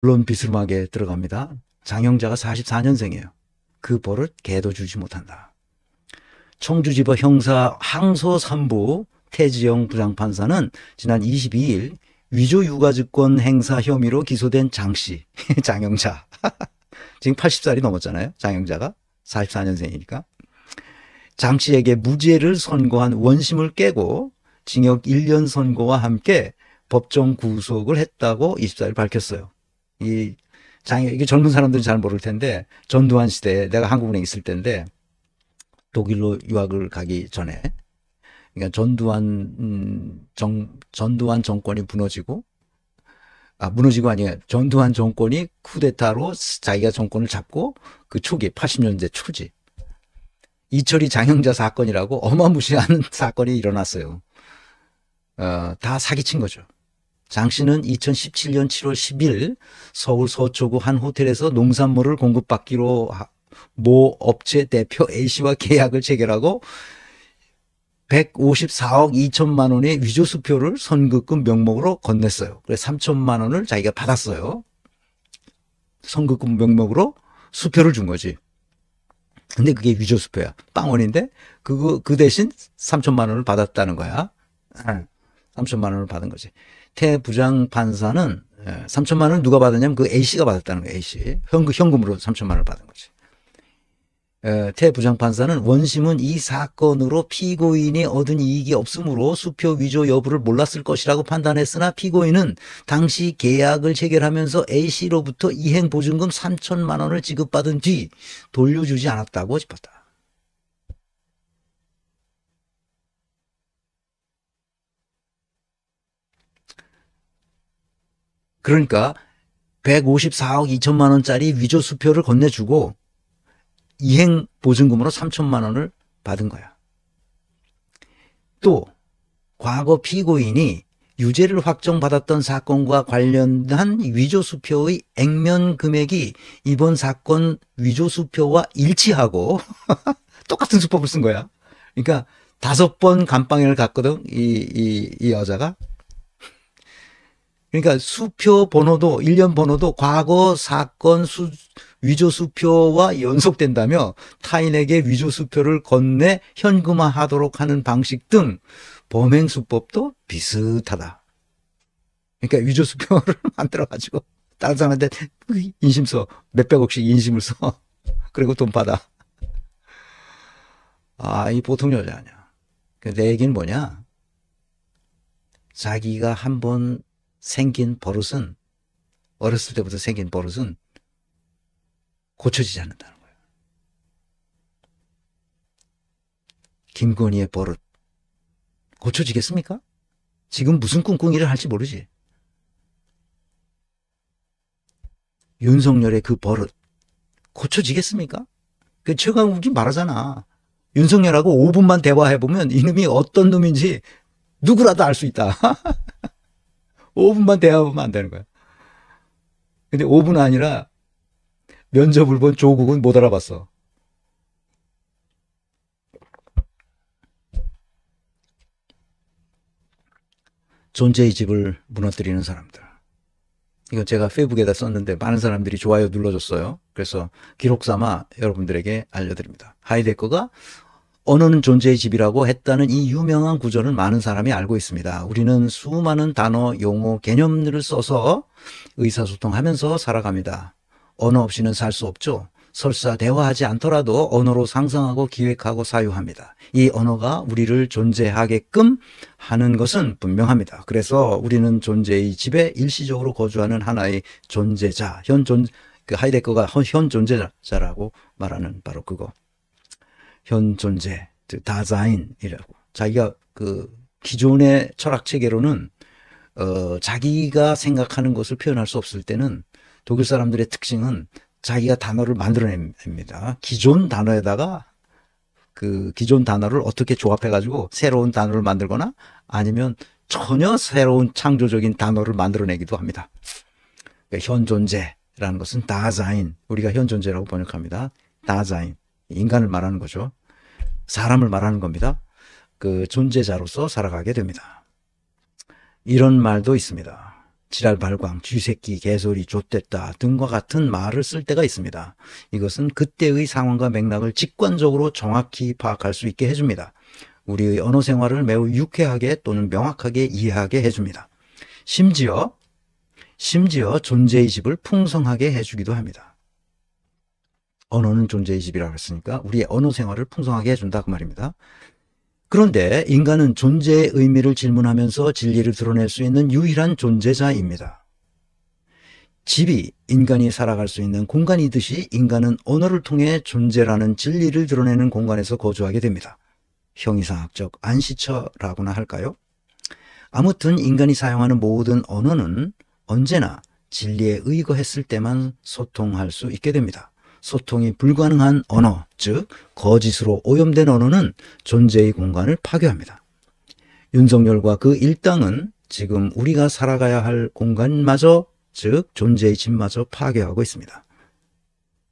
물론 비스름하게 들어갑니다. 장영자가 44년생이에요. 그 벌을 개도 주지 못한다. 청주지법 형사 항소 3부 태지영 부장판사는 지난 22일 위조 유가증권 행사 혐의로 기소된 장씨, 장영자. 지금 80살이 넘었잖아요. 장영자가 44년생이니까. 장씨에게 무죄를 선고한 원심을 깨고 징역 1년 선고와 함께 법정 구속을 했다고 24일 밝혔어요. 이게 젊은 사람들은 잘 모를 텐데, 전두환 시대에 내가 한국은행에 있을 때인데, 독일로 유학을 가기 전에, 그러니까 전두환 정권이 무너지고 아니에요. 전두환 정권이 쿠데타로 자기가 정권을 잡고 그 초기, 80년대 초지. 이철이 장영자 사건이라고 어마무시한 사건이 일어났어요. 다 사기친 거죠. 장 씨는 2017년 7월 10일 서울 서초구 한 호텔에서 농산물을 공급받기로 모 업체 대표 A씨와 계약을 체결하고 154억 2천만 원의 위조 수표를 선급금 명목으로 건넸어요. 그래서 3천만 원을 자기가 받았어요. 선급금 명목으로 수표를 준 거지. 근데 그게 위조 수표야. 빵원인데 그 대신 3천만 원을 받았다는 거야. 3천만 원을 받은 거지. 태 부장 판사는 3천만 원을 누가 받았냐면 그 A씨가 받았다는 거야. A씨. 현금으로 3천만 원을 받은 거지. 태 부장 판사는 원심은 이 사건으로 피고인이 얻은 이익이 없으므로 수표 위조 여부를 몰랐을 것이라고 판단했으나 피고인은 당시 계약을 체결하면서 A씨로부터 이행 보증금 3천만 원을 지급받은 뒤 돌려주지 않았다고 짚었다. 그러니까 154억 2천만 원짜리 위조 수표를 건네주고 이행 보증금으로 3천만 원을 받은 거야. 또 과거 피고인이 유죄를 확정받았던 사건과 관련한 위조 수표의 액면 금액이 이번 사건 위조 수표와 일치하고 똑같은 수법을 쓴 거야. 그러니까 5번 감방을 갔거든, 이 여자가. 그러니까 수표 번호도, 일련 번호도 과거 사건 위조 수표와 연속된다며 타인에게 위조 수표를 건네 현금화하도록 하는 방식 등 범행 수법도 비슷하다. 그러니까 위조 수표를 만들어가지고 다른 사람한테 인심 써. 몇백억씩 인심을 써. 그리고 돈 받아. 이 보통 여자 아니야. 내 얘기는 뭐냐. 자기가 한번 생긴 버릇은, 어렸을 때부터 생긴 버릇은 고쳐지지 않는다는 거예요. 김건희의 버릇 고쳐지겠습니까? 지금 무슨 꿍꿍이를 할지 모르지. 윤석열의 그 버릇 고쳐지겠습니까? 그 최강욱이 말하잖아. 윤석열하고 5분만 대화해보면 이놈이 어떤 놈인지 누구라도 알 수 있다. 5분만 대화해보면 안 되는 거야. 근데 5분 아니라 면접을 본 조국은 못 알아봤어. 존재의 집을 무너뜨리는 사람들. 이거 제가 페이북에다 썼는데 많은 사람들이 좋아요 눌러줬어요. 그래서 기록 삼아 여러분들에게 알려드립니다. 하이데거가 언어는 존재의 집이라고 했다는 이 유명한 구절은 많은 사람이 알고 있습니다. 우리는 수많은 단어, 용어, 개념들을 써서 의사소통하면서 살아갑니다. 언어 없이는 살 수 없죠. 설사 대화하지 않더라도 언어로 상상하고 기획하고 사유합니다. 이 언어가 우리를 존재하게끔 하는 것은 분명합니다. 그래서 우리는 존재의 집에 일시적으로 거주하는 하나의 존재자, 하이데거가 현 존재자라고 말하는 바로 그거. 현 존재, 다자인이라고. 자기가 그 기존의 철학 체계로는 자기가 생각하는 것을 표현할 수 없을 때는 독일 사람들의 특징은 자기가 단어를 만들어냅니다. 기존 단어에다가 그 기존 단어를 어떻게 조합해가지고 새로운 단어를 만들거나 아니면 전혀 새로운 창조적인 단어를 만들어내기도 합니다. 현 존재라는 것은 다자인, 우리가 현 존재라고 번역합니다. 다자인, 인간을 말하는 거죠. 사람을 말하는 겁니다. 그 존재자로서 살아가게 됩니다. 이런 말도 있습니다. 지랄발광, 쥐새끼, 개소리, 좆됐다 등과 같은 말을 쓸 때가 있습니다. 이것은 그때의 상황과 맥락을 직관적으로 정확히 파악할 수 있게 해줍니다. 우리의 언어 생활을 매우 유쾌하게 또는 명확하게 이해하게 해줍니다. 심지어 존재의 집을 풍성하게 해주기도 합니다. 언어는 존재의 집이라고 했으니까 우리의 언어 생활을 풍성하게 해준다 그 말입니다. 그런데 인간은 존재의 의미를 질문하면서 진리를 드러낼 수 있는 유일한 존재자입니다. 집이 인간이 살아갈 수 있는 공간이듯이 인간은 언어를 통해 존재라는 진리를 드러내는 공간에서 거주하게 됩니다. 형이상학적 안시처라고나 할까요? 아무튼 인간이 사용하는 모든 언어는 언제나 진리에 의거했을 때만 소통할 수 있게 됩니다. 소통이 불가능한 언어, 즉 거짓으로 오염된 언어는 존재의 공간을 파괴합니다. 윤석열과 그 일당은 지금 우리가 살아가야 할 공간마저, 즉 존재의 집마저 파괴하고 있습니다.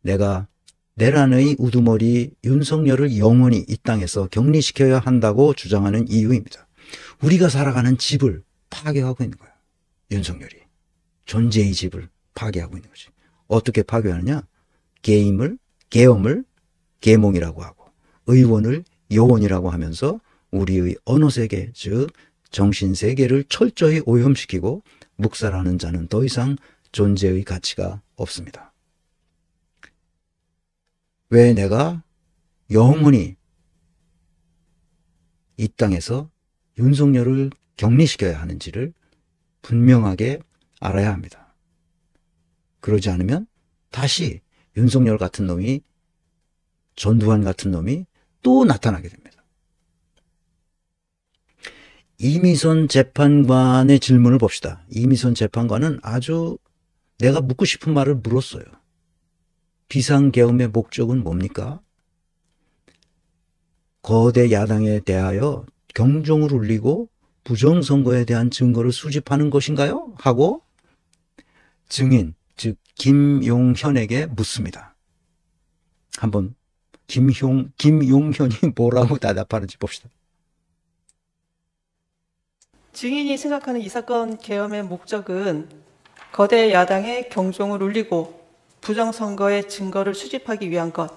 내가 내란의 우두머리 윤석열을 영원히 이 땅에서 격리시켜야 한다고 주장하는 이유입니다. 우리가 살아가는 집을 파괴하고 있는 거예요. 윤석열이. 존재의 집을 파괴하고 있는 거지. 어떻게 파괴하느냐? 계엄을 계몽이라고 하고 의원을 요원이라고 하면서 우리의 언어세계, 즉 정신세계를 철저히 오염시키고 묵살하는 자는 더 이상 존재의 가치가 없습니다. 왜 내가 영원히 이 땅에서 윤석열을 격리시켜야 하는지를 분명하게 알아야 합니다. 그러지 않으면 다시 윤석열 같은 놈이, 전두환 같은 놈이 또 나타나게 됩니다. 이미선 재판관의 질문을 봅시다. 이미선 재판관은 아주 내가 묻고 싶은 말을 물었어요. 비상계엄의 목적은 뭡니까? 거대 야당에 대하여 경종을 울리고 부정선거에 대한 증거를 수집하는 것인가요? 하고 증인, 즉 김용현에게 묻습니다. 한번 김용현이 뭐라고 대답하는지 봅시다. 증인이 생각하는 이 사건 계엄의 목적은 거대 야당의 경종을 울리고 부정선거의 증거를 수집하기 위한 것,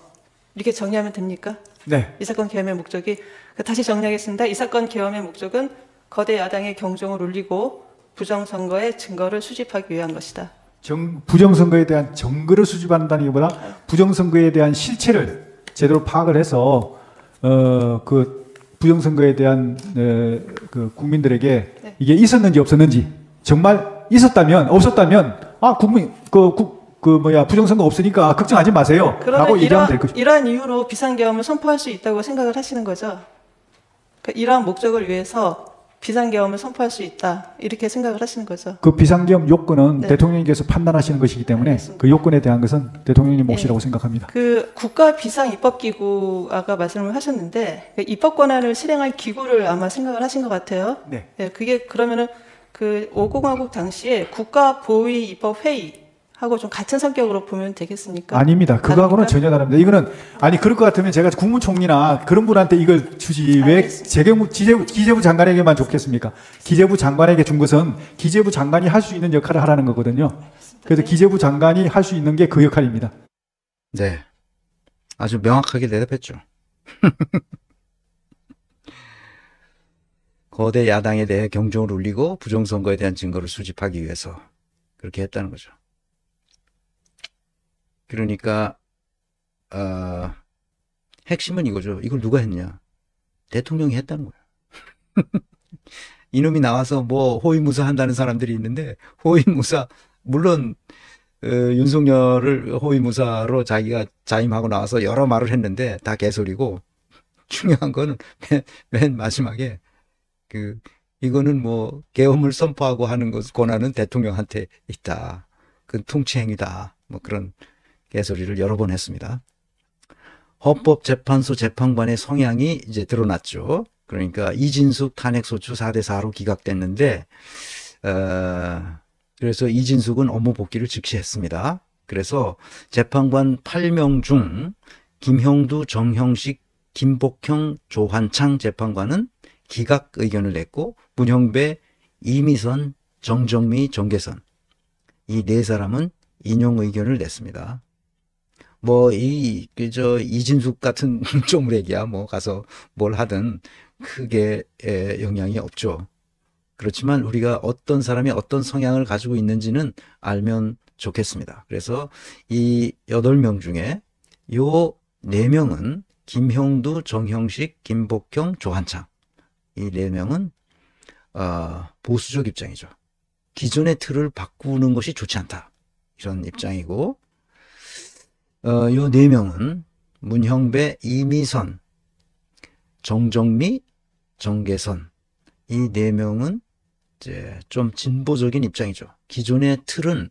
이렇게 정리하면 됩니까? 네. 이 사건 계엄의 목적이, 다시 정리하겠습니다. 이 사건 계엄의 목적은 거대 야당의 경종을 울리고 부정선거의 증거를 수집하기 위한 것이다. 부정선거에 대한 증거를 수집한다는 것보다 부정선거에 대한 실체를 제대로 파악을 해서 그 부정선거에 대한 그 국민들에게 네. 이게 있었는지 없었는지, 정말 있었다면 없었다면 국민 부정선거 없으니까 걱정하지 마세요 라고 얘기하면 될 것입니다. 이러한 이유로 비상계엄을 선포할 수 있다고 생각을 하시는 거죠? 그러니까 이러한 목적을 위해서 비상계엄을 선포할 수 있다, 이렇게 생각을 하시는 거죠? 그 비상계엄 요건은 네. 대통령님께서 판단하시는 것이기 때문에 알겠습니다. 그 요건에 대한 것은 대통령님 몫이라고 생각합니다. 그 국가비상입법기구 아까 말씀을 하셨는데, 그 입법 권한을 실행할 기구를 아마 생각을 하신 것 같아요. 네. 네, 그게 그러면은 그 5공화국 당시에 국가보위입법회의 하고 좀 같은 성격으로 보면 되겠습니까? 아닙니다. 그거하고는 전혀 다릅니다. 이거는 그럴 것 같으면 제가 국무총리나 그런 분한테 이걸 주지 왜 기재부 장관에게만 줬겠습니까? 기재부 장관에게 준 것은 기재부 장관이 할 수 있는 역할을 하라는 거거든요. 그래서 기재부 장관이 할 수 있는 게 그 역할입니다. 네, 아주 명확하게 대답했죠. 거대 야당에 대해 경종을 울리고 부정선거에 대한 증거를 수집하기 위해서 그렇게 했다는 거죠. 그러니까 핵심은 이거죠. 이걸 누가 했냐? 대통령이 했다는 거예요. 이놈이 나와서 뭐 호위무사 한다는 사람들이 있는데, 호위무사, 물론 윤석열을 호위무사로 자기가 자임하고 나와서 여러 말을 했는데 다 개소리고, 중요한 거는 맨 마지막에 이거는 뭐 계엄을 선포하고 하는 것 권한은 대통령한테 있다. 그건 통치행위다. 뭐 그런 개소리를 여러 번 했습니다. 헌법재판소 재판관의 성향이 이제 드러났죠. 그러니까 이진숙 탄핵소추 4대4로 기각됐는데, 그래서 이진숙은 업무 복귀를 즉시 했습니다. 그래서 재판관 8명 중 김형두, 정형식, 김복형, 조환창 재판관은 기각 의견을 냈고, 문형배, 이미선 정정미, 정계선 이 네 사람은 인용 의견을 냈습니다. 뭐 이진숙 같은 쪼무레기야 뭐 가서 뭘 하든 크게 영향이 없죠. 그렇지만 우리가 어떤 사람이 어떤 성향을 가지고 있는지는 알면 좋겠습니다. 그래서 이 8명 중에 요 4명은 김형두, 정형식, 김복형, 조한창 이 4명은 보수적 입장이죠. 기존의 틀을 바꾸는 것이 좋지 않다. 이런 입장이고 요 4명은 문형배, 이미선, 정정미, 정계선 이 4명은 이제 좀 진보적인 입장이죠. 기존의 틀은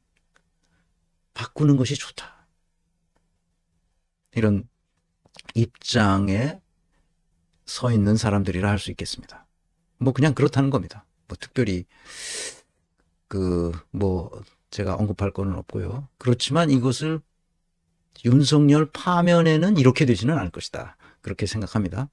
바꾸는 것이 좋다. 이런 입장에 서 있는 사람들이라 할 수 있겠습니다. 뭐 그냥 그렇다는 겁니다. 뭐 특별히 제가 언급할 거는 없고요. 그렇지만 이것을 윤석열 파면에는 이렇게 되지는 않을 것이다. 그렇게 생각합니다.